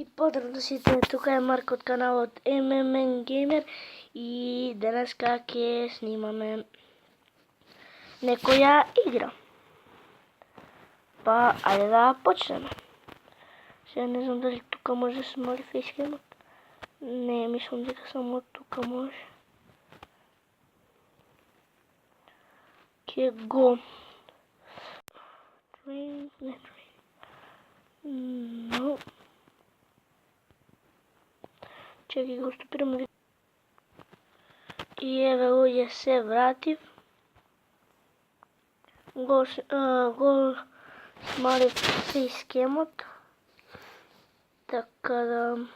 I pozdrav na svite, тук е Марко от канала от MMN Gamer и днес как снимаме некоя игра. Па, айде да почнем. Сега не знам дали тук може да се смали фейскемът. Не, мислям дека само тук може. Ке го. Train, не train. No. Čekaj, го stopiramo. И ево ја се вратив. Го смалив фейскемот. Така да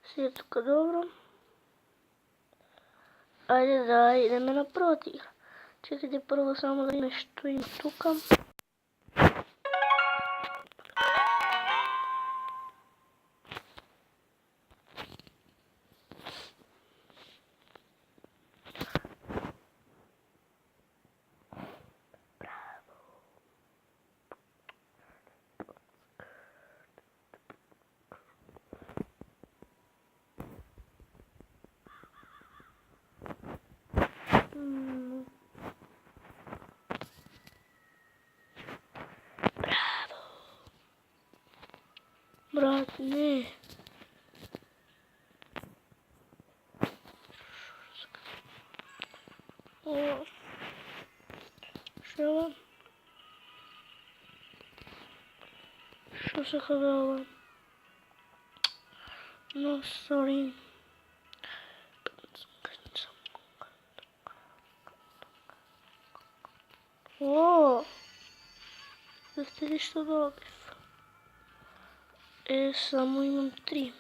се е тука добро. Ајде да идеме на првата игра. Чекайте прво само да видиме што има тука. Брат, не. О. Шо? Шо се хадала? No, sorry. О! Знаете ли што добив? Само имам 3.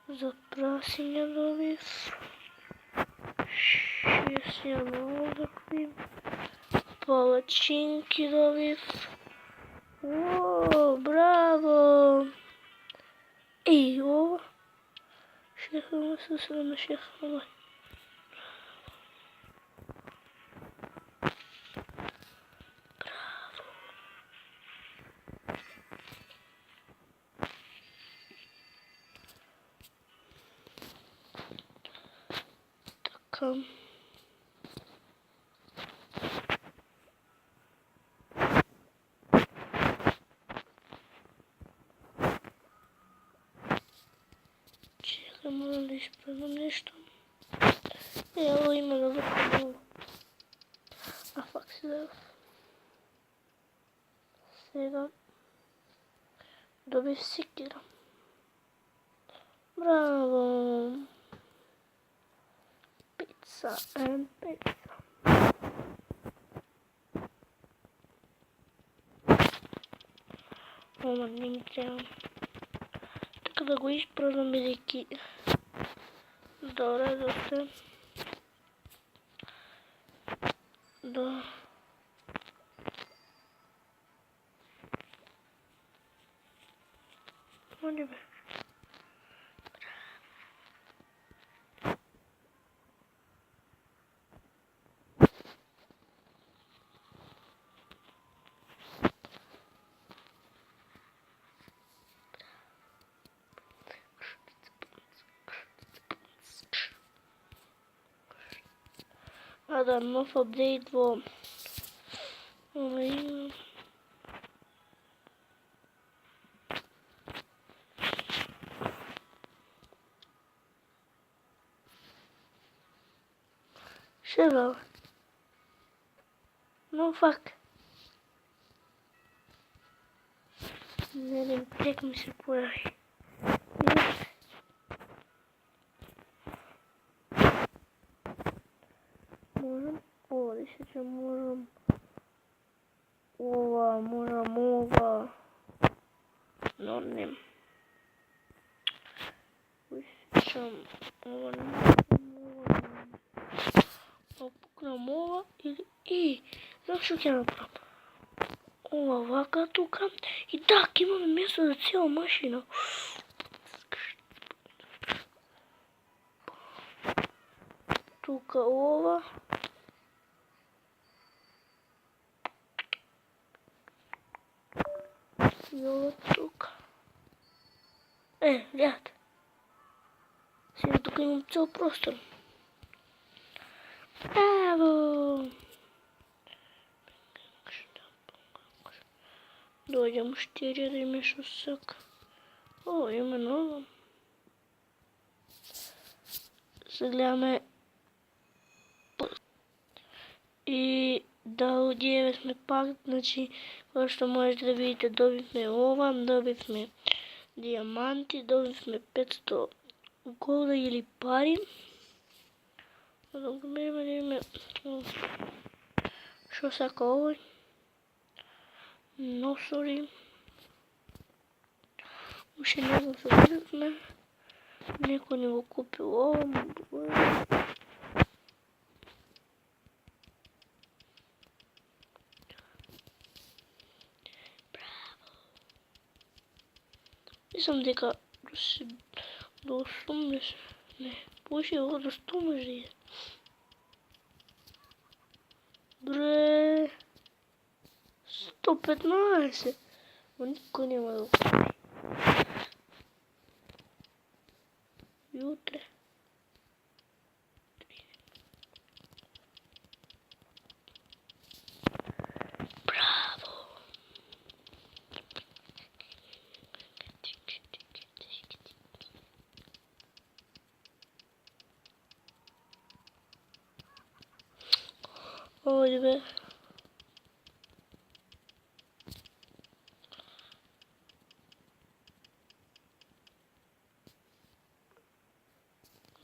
За прасења добив. 6 јанолакви. Палачинки добив. О, браво! Еј, ова. Шехаме се средно шехаме. Така. Чекай, мора да изправям нещо. Ево има да върху. А фак си да. Сега добив секира. Браво! Пица and пица. Ома не ми трябва. Така да го изпробвам бидейки. Добре, доста. Да. Оди бе. Да, нов апдейт во Шева. No fuck. Не, как ми се появи. Можем? О, десече можем. Ова, можем ова. Но не. Висечем ова, не можем ова. Опукнем ова и знам што ќе направам. Ова вака тука. И так, имаме место за цела машина. Тука ова. И ова тука. Гледате. Сега тук имам цял простор. Браво! Дойдем ще редим шосък. О, има много. Сега гледаме. И да, одиеве сме пак, значи, което можете да видите, добихме ован, добихме диаманти, добихме 500 голда или пари. Да видим, що всяка овой. Носори. Още не го събирахме. Никой не го купил ован. Мислам дека до 80, не, повече до 100 може да е. Бре, 115, но никой няма да го купи. И утре. Браво! Ой, бе.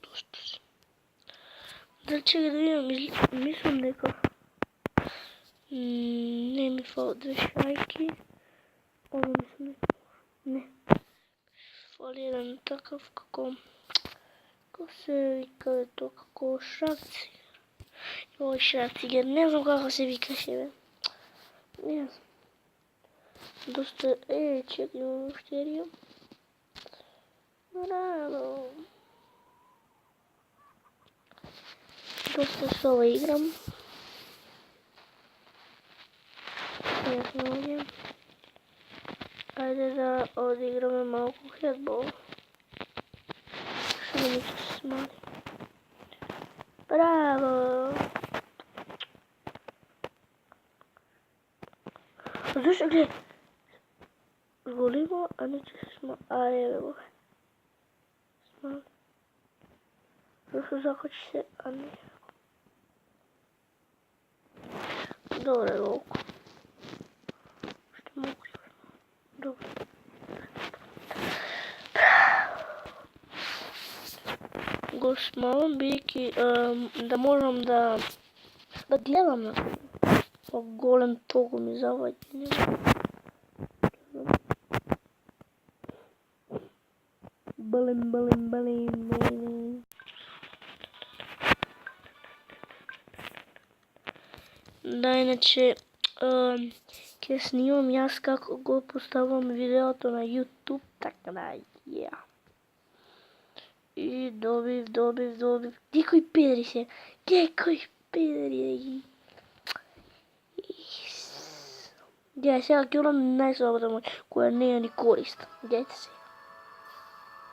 Доста си. Да, чекай да видим, мислям дека. Не ми фала 2 шайки. Оно мислям дека. Не. Фали един такъв, како се вика то, како шракци. Ой, шракцигер, не знам како се викаше, бе. Не знам. Доста, чекай, имам още. Браво! Доста слова играм. Ясно. Айде да одиграме малко хедбол. Ще ми се смали. Браво! Защо гледай? Голи го, а не че се смали. Айде бе го. Смали. Защо захочи се, а не. Добре, лолко. Ще мога. Добре. Го смалам, бидейки да можем да гледам на това. Голем толкова ми завади. Бален. Да, иначе ќе снимам јас како го поставам видеото на YouTube, така да, И добив. Ди кои педери се? Кои педери? Гледай, сега ќе урам најслабата мој, која не ја ни користа. Гледайте се.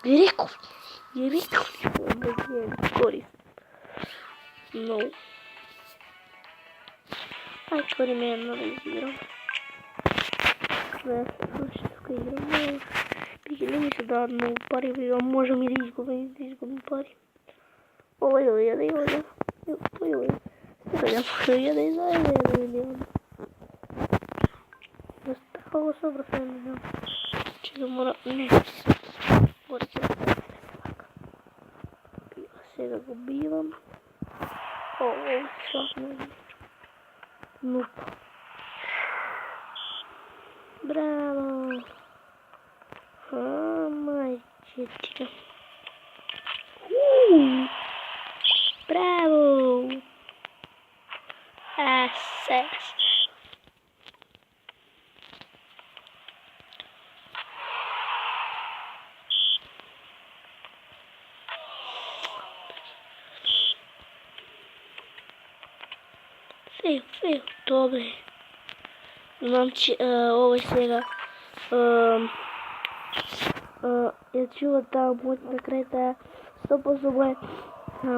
Реков ли да ја ни користа. Но. Ай, отворим едно да изиграм. Тук играм. Пигели ми се дават много пари, можем и да изгубим пари. Ой. Става съвършено, не знам. Че да мора... Не. Сега го бивам. Шахна. Нуп. Браво! Майчетка. Браво! Асес. Фейл, добре. Знам, че овој сега je čuo ta moć na kraju da 100% moje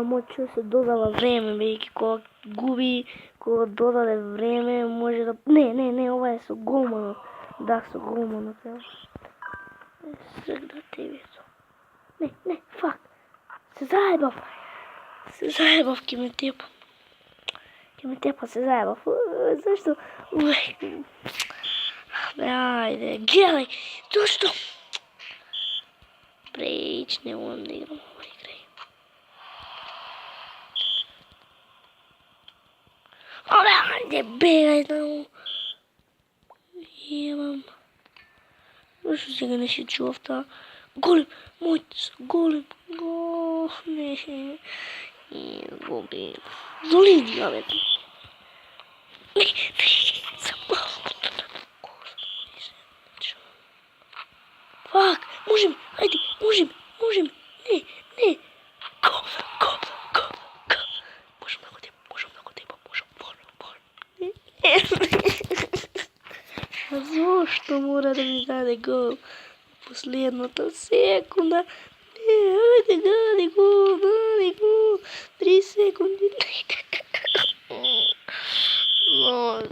moć se dodala vreme, veliki ko gubi, ko dodade vreme, može da... Ne, ova je sa golmanom. Da, sa golmanom treba. Sve da te vidio. Ne, fuck. Se zajebav ki me tepa. Se zajebav. Zašto? Uvijek. Ajde, gledaj, zašto? Preći, ne volim da igram u igre. Ajde, begaj tamo. Jebam. Zašto se ga neće čuvta? Golem, moj, golem. Ne, golem. Zoli, jave. Ne, sam malo. Fuck, možem, ajde, možem. Ne. Go. Možem mnogo teba. A zašto mora da mi dade gol? Последната секунда. Не, айде, даде гол. 3 секунди.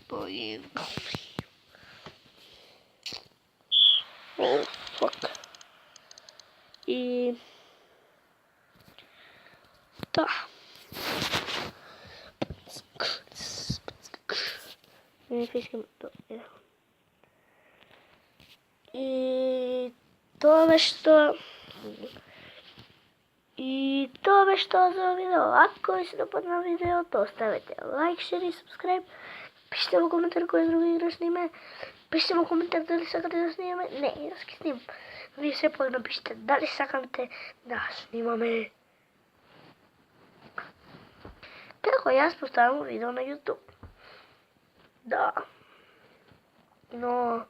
Блин. О, fuck. И... Да. Не фишкам. И to je što za video. Ako vam se dopadne video, to stavite like, share i subscribe. Pišite u komentar koji drugi igra snime. Pišite u komentar da li sakate da snimame. Ne, ja snimam. Vi sve podno pišite da li sakate da snimame. Kako ja spostavim video na YouTube. Da. No,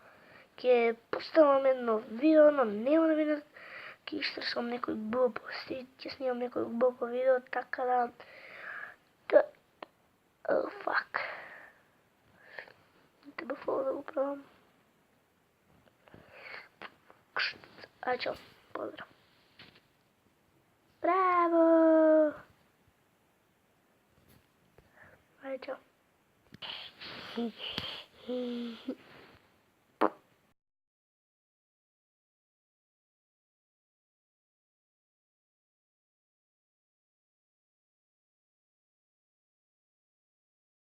ке поставам едно видео, но нема да видят ке изтрсам некој глупости, ќе снимам некој глупо видео, така да... Oh, fuck. Не треба фоло да го правам. Ајде, чао, поздрав. Браво! Ајде, чао.